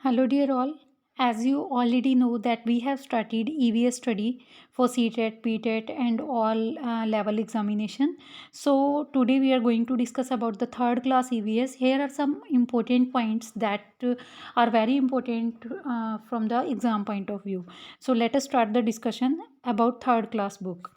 Hello, dear all. As you already know that we have started EVS study for CTET, PTET, and all level examination. So today we are going to discuss about the third class EVS. Here are some important points that are very important from the exam point of view. So let us start the discussion about third class book.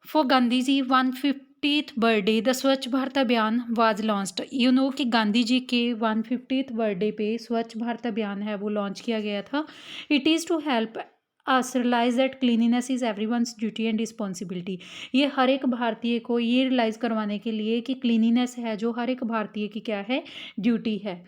For Gandhi ji 150th birthday the Swachh Bharat अभियान was launched. You know कि गांधी जी के 150th birthday पे स्वच्छ भारत अभियान है वो launch किया गया था। It is to help us realise that cleanliness is everyone's duty and responsibility. ये हर एक भारतीय को ये रियलाइज़ करवाने के लिए कि क्लीनिनेस है जो हर एक भारतीय की क्या है, ड्यूटी है।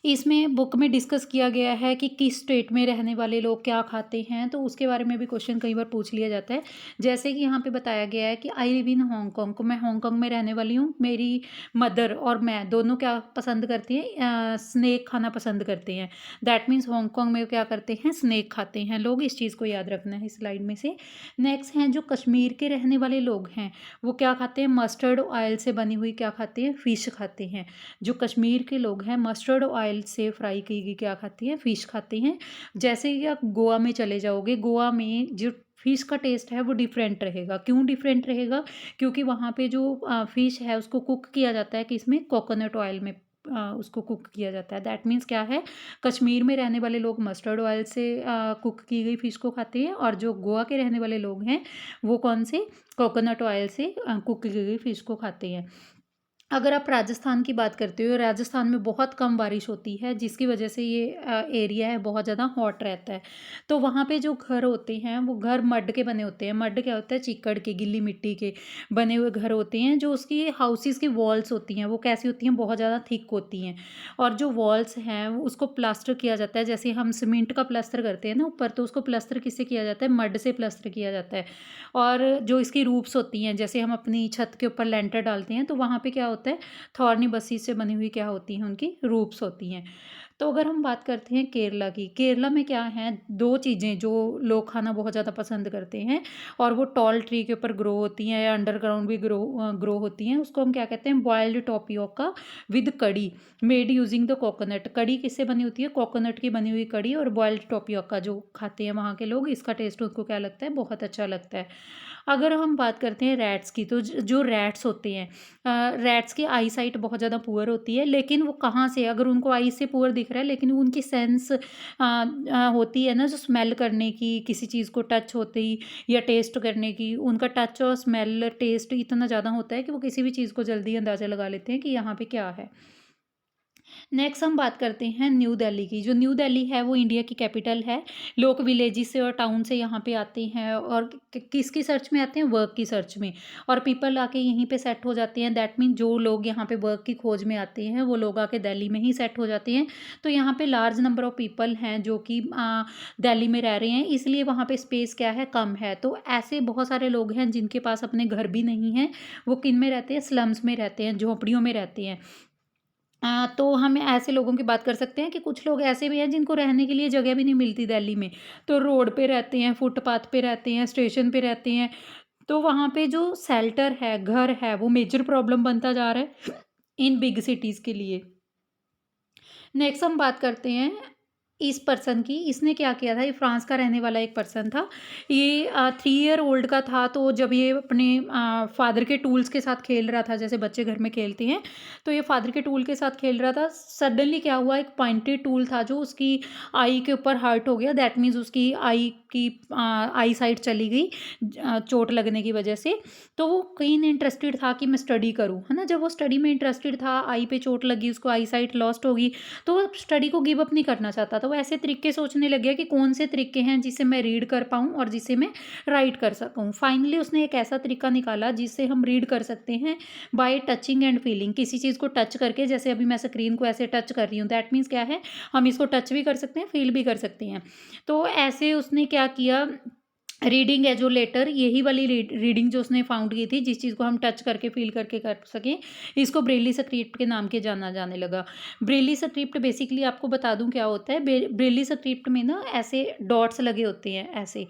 इसमें बुक में डिस्कस किया गया है कि किस स्टेट में रहने वाले लोग क्या खाते हैं, तो उसके बारे में भी क्वेश्चन कई बार पूछ लिया जाता है। जैसे कि यहाँ पे बताया गया है कि आई लिव इन हांगकांग, मैं हांगकांग में रहने वाली हूँ। मेरी मदर और मैं दोनों क्या पसंद करती हैं, स्नैक खाना पसंद करते हैं। दैट मीन्स हांगकांग में क्या करते हैं, स्नैक खाते हैं लोग। इस चीज़ को याद रखना है इस स्लाइड में से। नेक्स्ट हैं जो कश्मीर के रहने वाले लोग हैं, वो क्या खाते हैं, मस्टर्ड ऑयल से बनी हुई क्या खाते हैं, फ़िश खाते हैं। जो कश्मीर के लोग हैं मस्टर्ड ऑयल से फ्राई की गई क्या खाती हैं, फ़िश खाते हैं। जैसे कि आप गोवा में चले जाओगे, गोवा में जो फ़िश का टेस्ट है वो डिफरेंट रहेगा। क्यों डिफरेंट रहेगा? क्योंकि वहाँ पे जो फ़िश है उसको कुक किया जाता है किसमें, कोकोनट ऑयल में उसको कुक किया जाता है। दैट मीन्स क्या है, कश्मीर में रहने वाले लोग मस्टर्ड ऑयल से कुक की गई फ़िश को खाते हैं, और जो गोवा के रहने वाले लोग हैं वो कौन से, कोकोनट ऑयल से कुक की गई फ़िश को खाते हैं। अगर आप राजस्थान की बात करते हो, राजस्थान में बहुत कम बारिश होती है जिसकी वजह से ये एरिया है बहुत ज़्यादा हॉट रहता है। तो वहाँ पे जो घर होते हैं वो घर मड के बने होते हैं। मड क्या होता है, चिक्कड़ के, गीली मिट्टी के बने हुए घर होते हैं। जो उसकी हाउसेस की वॉल्स होती हैं वो कैसी होती हैं, बहुत ज़्यादा थिक होती हैं। और जो वॉल्स हैं वो उसको प्लास्टर किया जाता है। जैसे हम सीमेंट का प्लास्टर करते हैं ना ऊपर, तो उसको प्लास्टर किससे किया जाता है, मड से प्लास्टर किया जाता है। और जो इसकी रूफ्स होती हैं, जैसे हम अपनी छत के ऊपर लेंटर डालते हैं तो वहाँ पे क्या होता है, थॉर्नी बस्सी से बनी हुई क्या होती हैं, उनकी रूप्स होती हैं। तो अगर हम बात करते हैं केरला की, केरला में क्या है, दो चीज़ें जो लोग खाना बहुत ज़्यादा पसंद करते हैं और वो टॉल ट्री के ऊपर ग्रो होती हैं या अंडरग्राउंड भी ग्रो होती हैं। उसको हम क्या कहते हैं, बॉयल्ड टोपियोका विद कड़ी मेड यूजिंग द कोकोनट। कड़ी किससे बनी होती है, कोकोनट की बनी हुई कड़ी। और बॉयल्ड टोपियोका जो खाते हैं वहाँ के लोग, इसका टेस्ट उनको क्या लगता है, बहुत अच्छा लगता है। अगर हम बात करते हैं रैट्स की, तो जो रैट्स होते हैं, रैट्स की आई साइट बहुत ज़्यादा पुअर होती है। लेकिन वो कहाँ से, अगर उनको आई से पुअर दिख रहा है लेकिन उनकी सेंस होती है ना जो स्मेल करने की, किसी चीज़ को टच होते ही या टेस्ट करने की, उनका टच और स्मेल टेस्ट इतना ज़्यादा होता है कि वो किसी भी चीज़ को जल्दी अंदाज़ा लगा लेते हैं कि यहाँ पे क्या है। नेक्स्ट हम बात करते हैं न्यू दिल्ली की। जो न्यू दिल्ली है वो इंडिया की कैपिटल है। लोग विलेजेस से और टाउन से यहाँ पे आते हैं और किसकी सर्च में आते हैं, वर्क की सर्च में। और पीपल आके यहीं पे सेट हो जाते हैं। दैट मीन जो लोग यहाँ पे वर्क की खोज में आते हैं वो लोग आके दिल्ली में ही सेट हो जाते हैं। तो यहाँ पे लार्ज नंबर ऑफ पीपल हैं जो कि दिल्ली में रह रहे हैं, इसलिए वहाँ पे स्पेस क्या है, कम है। तो ऐसे बहुत सारे लोग हैं जिनके पास अपने घर भी नहीं हैं, वो किन में रहते हैं, स्लम्स में रहते हैं, झोंपड़ियों में रहते हैं। तो हम ऐसे लोगों की बात कर सकते हैं कि कुछ लोग ऐसे भी हैं जिनको रहने के लिए जगह भी नहीं मिलती दिल्ली में, तो रोड पे रहते हैं, फुटपाथ पे रहते हैं, स्टेशन पे रहते हैं। तो वहाँ पे जो शेल्टर है, घर है, वो मेजर प्रॉब्लम बनता जा रहा है इन बिग सिटीज़ के लिए। नेक्स्ट हम बात करते हैं इस पर्सन की। इसने क्या किया था, ये फ्रांस का रहने वाला एक पर्सन था। ये 3 ईयर ओल्ड का था, तो जब ये अपने फादर के टूल्स के साथ खेल रहा था, जैसे बच्चे घर में खेलते हैं, तो ये फादर के टूल के साथ खेल रहा था। सडनली क्या हुआ, एक पॉइंटेड टूल था जो उसकी आई के ऊपर हर्ट हो गया। दैट मीन्स उसकी आई साइट चली गई चोट लगने की वजह से। तो वो कहीं न इंटरेस्टेड था कि मैं स्टडी करूँ, है ना? जब वो स्टडी में इंटरेस्टेड था, आई पे चोट लगी, उसको आई साइट लॉस्ट हो गई, तो वो स्टडी को गिव अप नहीं करना चाहता था। वो ऐसे तरीके सोचने लग गया कि कौन से तरीके हैं जिससे मैं रीड कर पाऊँ और जिससे मैं राइट कर सकूँ। फाइनली उसने एक ऐसा तरीका निकाला जिससे हम रीड कर सकते हैं बाय टचिंग एंड फीलिंग। किसी चीज़ को टच करके, जैसे अभी मैं स्क्रीन को ऐसे टच कर रही हूँ, दैट मीन्स क्या है, हम इसको टच भी कर सकते हैं, फील भी कर सकते हैं। तो ऐसे उसने क्या किया, रीडिंग है जो लेटर, यही वाली रीडिंग जो उसने फाउंड की थी, जिस चीज़ को हम टच करके फील करके कर सकें, इसको ब्रेली स्क्रिप्ट के नाम के जाना जाने लगा। ब्रेली स्क्रिप्ट बेसिकली आपको बता दूं क्या होता है। ब्रेली स्क्रिप्ट में ना ऐसे डॉट्स लगे होते हैं ऐसे,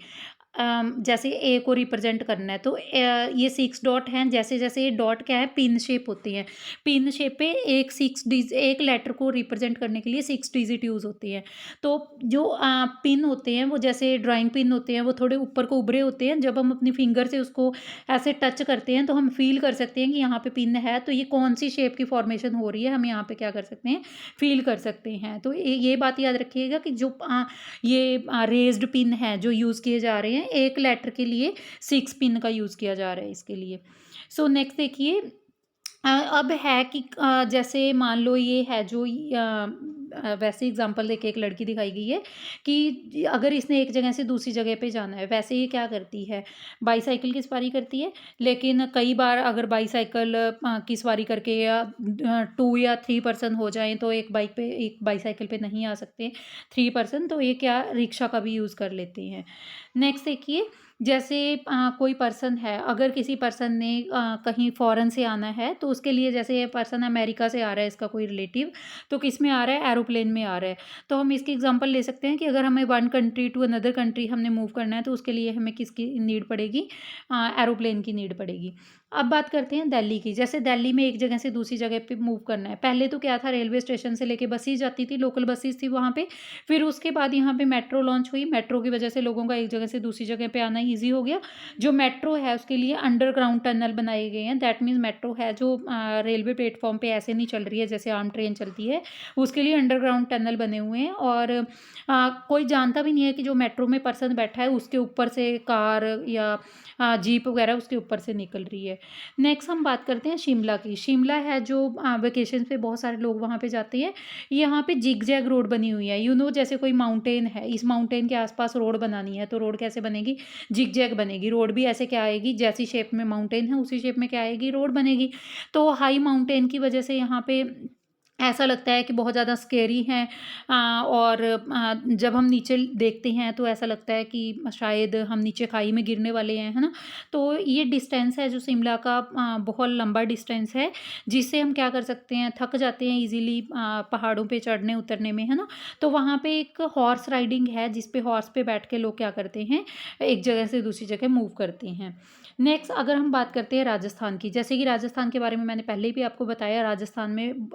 जैसे ए को रिप्रेजेंट करना है तो ये 6 डॉट हैं, जैसे-जैसे ये डॉट क्या है, पिन शेप होती हैं। पिन शेप पे एक लेटर को रिप्रेजेंट करने के लिए 6 डिजिट यूज़ होती हैं। तो जो पिन होते हैं वो जैसे ड्राइंग पिन होते हैं, वो थोड़े ऊपर को उभरे होते हैं। जब हम अपनी फिंगर से उसको ऐसे टच करते हैं तो हम फ़ील कर सकते हैं कि यहाँ पे पिन है, तो ये कौन-सी शेप की फॉर्मेशन हो रही है, हम यहाँ पे क्या कर सकते हैं, फ़ील कर सकते हैं। तो ये बात याद रखिएगा कि जो ये रेज़्ड पिन है जो यूज़ किए जा रहे हैं, एक लेटर के लिए 6 पिन का यूज़ किया जा रहा है इसके लिए। सो नेक्स्ट देखिए, अब है कि जैसे मान लो ये है जो वैसे एग्जांपल देके एक लड़की दिखाई गई है कि अगर इसने एक जगह से दूसरी जगह पे जाना है, वैसे ये क्या करती है, बाईसाइकिल की सवारी करती है। लेकिन कई बार अगर बाईसाइकिल की सवारी करके या 2 या 3 पर्सन हो जाएँ तो एक बाईसाइकिल पे नहीं आ सकते 3 पर्सन, तो ये क्या रिक्शा का भी यूज़ कर लेते हैं। नेक्स्ट देखिए, जैसे कोई पर्सन है, अगर किसी पर्सन ने कहीं फ़ॉरेन से आना है तो उसके लिए, जैसे ये पर्सन अमेरिका से आ रहा है इसका कोई रिलेटिव, तो किस में आ रहा है, एरोप्लेन में आ रहा है। तो हम इसकी एग्जांपल ले सकते हैं कि अगर हमें one country to another country हमने मूव करना है तो उसके लिए हमें किसकी नीड पड़ेगी, एरोप्लेन की नीड पड़ेगी। अब बात करते हैं दिल्ली की। जैसे दिल्ली में एक जगह से दूसरी जगह पे मूव करना है, पहले तो क्या था, रेलवे स्टेशन से लेके बसेस जाती थी, लोकल बसेस थी वहाँ पे। फिर उसके बाद यहाँ पे मेट्रो लॉन्च हुई, मेट्रो की वजह से लोगों का एक जगह से दूसरी जगह पे आना ईज़ी हो गया। जो मेट्रो है उसके लिए अंडरग्राउंड टनल बनाए गए हैं, दैट मीन्स मेट्रो है जो रेलवे प्लेटफ़ॉर्म पे ऐसे नहीं चल रही है जैसे आम ट्रेन चलती है, उसके लिए अंडरग्राउंड टनल बने हुए हैं। और कोई जानता भी नहीं है कि जो मेट्रो में पर्सन बैठा है उसके ऊपर से कार या जीप वगैरह उसके ऊपर से निकल रही है। नेक्स्ट हम बात करते हैं शिमला की। शिमला है जो वेकेशन पे बहुत सारे लोग वहाँ पे जाते हैं। यहाँ पे जिग-जैग रोड बनी हुई है, जैसे कोई माउंटेन है, इस माउंटेन के आस-पास रोड बनानी है, तो रोड कैसे बनेगी, जिग-जैग बनेगी। रोड भी ऐसे क्या आएगी, जैसी शेप में माउंटेन है उसी शेप में क्या आएगी, रोड बनेगी। तो हाई माउंटेन की वजह से यहाँ पे ऐसा लगता है कि बहुत ज़्यादा स्केरी है, और जब हम नीचे देखते हैं तो ऐसा लगता है कि शायद हम नीचे खाई में गिरने वाले हैं, है ना? तो ये डिस्टेंस है जो शिमला का, बहुत लंबा डिस्टेंस है, जिससे हम क्या कर सकते हैं, थक जाते हैं ईज़िली पहाड़ों पे चढ़ने उतरने में, है ना? तो वहाँ पे एक हॉर्स राइडिंग है जिस पे हॉर्स पे बैठ के लोग क्या करते हैं, एक जगह से दूसरी जगह मूव करते हैं। नेक्स्ट अगर हम बात करते हैं राजस्थान की, जैसे कि राजस्थान के बारे में मैंने पहले भी आपको बताया, राजस्थान में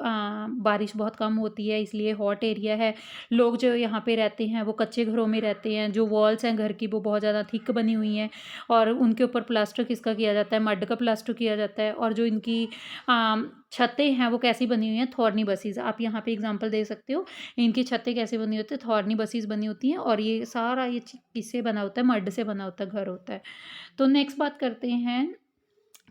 बारिश बहुत कम होती है, इसलिए हॉट एरिया है। लोग जो यहाँ पे रहते हैं वो कच्चे घरों में रहते हैं, जो वॉल्स हैं घर की वो बहुत ज़्यादा थिक बनी हुई हैं, और उनके ऊपर प्लास्टर किसका किया जाता है, मड का प्लास्टर किया जाता है। और जो इनकी छतें हैं वो कैसी बनी हुई हैं, थॉर्नी बसीज। आप यहाँ पे एग्जांपल दे सकते हो, इनकी छतें कैसे बनी होती है, थॉर्नी बसीज बनी होती हैं, और ये सारा ये किससे बना होता है, मड से बना होता है घर होता है। तो नेक्स्ट बात करते हैं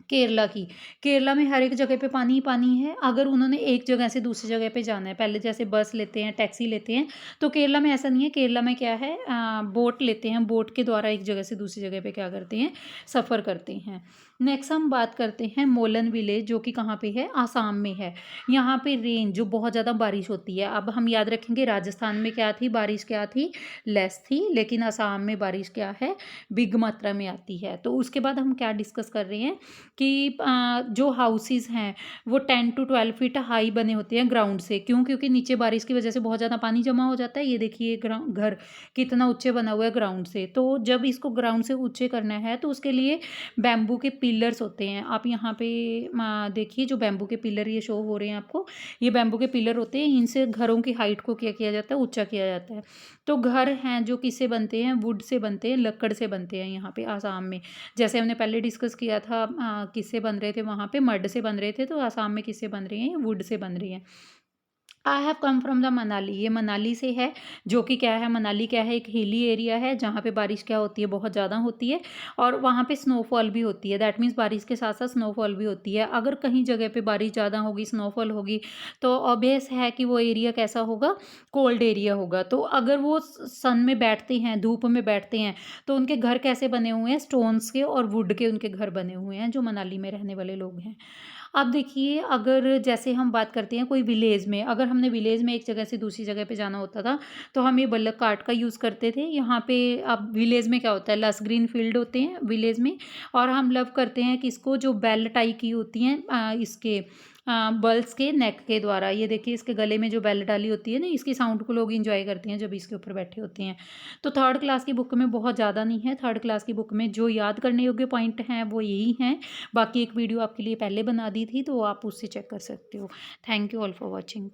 केरला की। केरला में हर एक जगह पे पानी ही पानी है। अगर उन्होंने एक जगह से दूसरी जगह पे जाना है, पहले जैसे बस लेते हैं, टैक्सी लेते हैं, तो केरला में ऐसा नहीं है। केरला में क्या है, बोट लेते हैं, बोट के द्वारा एक जगह से दूसरी जगह पे क्या करते हैं, सफ़र करते हैं। नेक्स्ट हम बात करते हैं मोलन विलेज, जो कि कहाँ पे है, आसाम में है। यहाँ पे रेन जो बहुत ज़्यादा बारिश होती है। अब हम याद रखेंगे राजस्थान में क्या थी, बारिश क्या थी, लेस थी, लेकिन आसाम में बारिश क्या है, बिग मात्रा में आती है। तो उसके बाद हम क्या डिस्कस कर रहे हैं कि जो हाउसेस हैं वो 10 टू 12 फीट हाई बने होते हैं ग्राउंड से। क्यों? क्योंकि नीचे बारिश की वजह से बहुत ज़्यादा पानी जमा हो जाता है। ये देखिए घर कितना ऊंचे बना हुआ है ग्राउंड से। तो जब इसको ग्राउंड से ऊंचे करना है तो उसके लिए बैम्बू के पिलर्स होते हैं। आप यहाँ पे देखिए, जो बैम्बू के पिलर ये शो हो रहे हैं आपको, ये बैम्बू के पिलर होते हैं। इनसे घरों की हाइट को क्या किया जाता है, ऊंचा किया जाता है। तो घर हैं जो किससे बनते हैं, वुड से बनते हैं, लकड़ से बनते हैं यहाँ पे आसाम में। जैसे हमने पहले डिस्कस किया था, किससे बन रहे थे वहाँ पे, मड से बन रहे थे, तो आसाम में किससे बन रही हैं, वुड से बन रही हैं। I have come from the Manali, ये मनाली से है, जो कि क्या है, मनाली क्या है, एक हिली एरिया है जहाँ पे बारिश क्या होती है, बहुत ज़्यादा होती है, और वहाँ पे स्नोफॉल भी होती है। दैट मीन्स बारिश के साथ साथ स्नोफॉल भी होती है। अगर कहीं जगह पे बारिश ज़्यादा होगी, स्नोफॉल होगी, तो ऑब्वियस है कि वो एरिया कैसा होगा, कोल्ड एरिया होगा। तो अगर वो सन में बैठते हैं, धूप में बैठते हैं, तो उनके घर कैसे बने हुए हैं, स्टोन्स के और वुड के उनके घर बने हुए हैं, जो मनाली में रहने वाले लोग हैं। अब देखिए, अगर जैसे हम बात करते हैं कोई विलेज में, अगर हमने विलेज में एक जगह से दूसरी जगह पे जाना होता था, तो हम ये बल्लक कार्ट का यूज़ करते थे। यहाँ पे अब विलेज में क्या होता है, लस ग्रीन फील्ड होते हैं विलेज में, और हम लव करते हैं किसको, जो बेल टाई की होती हैं, इसके बल्स के नेक के द्वारा। ये देखिए इसके गले में जो बेल डाली होती है ना, इसकी साउंड को लोग एंजॉय करते हैं जब इसके ऊपर बैठे होते हैं। तो थर्ड क्लास की बुक में बहुत ज़्यादा नहीं है, थर्ड क्लास की बुक में जो याद करने योग्य पॉइंट हैं वो यही हैं। बाकी एक वीडियो आपके लिए पहले बना दी थी, तो आप उससे चेक कर सकते हो। Thank you all for watching.